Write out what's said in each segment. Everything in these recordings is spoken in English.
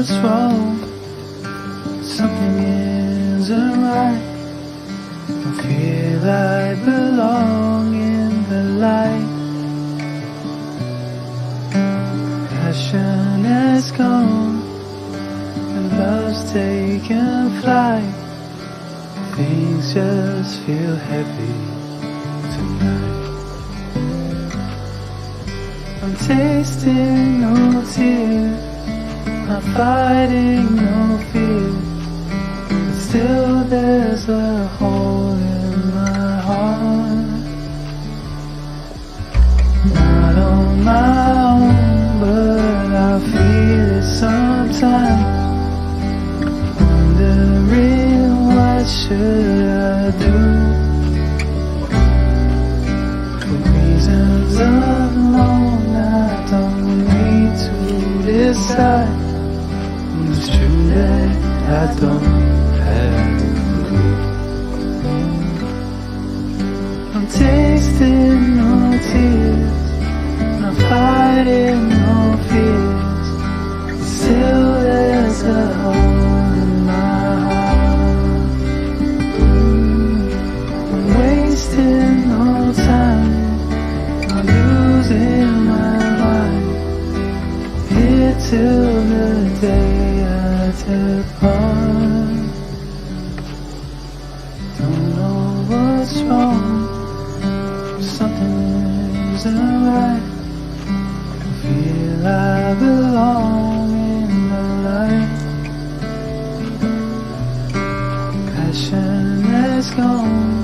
what's wrong. Something isn't right. Don't feel I belong in the light. Passion has gone and love's taken flight. Things just feel heavy tonight. I'm tasting no tears, not fighting no fear, but still there's a hole in my heart. Not on my own, but I feel it sometimes. Wondering what should I do? For reasons unknown, I don't need to decide. It's true that I don't have a clue. I'm tasting no tears, not fighting no fears, but still there's a hole in my heart. I'm wasting no time, I'm losing my mind, here till the day I depart. Don't know what's wrong, something isn't right. I feel I belong in the light. Passion has gone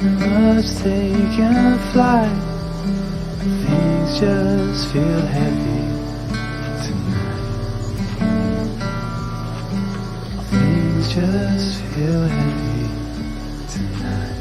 and love's taken flight. Things just feel heavy tonight. Things just feel heavy tonight.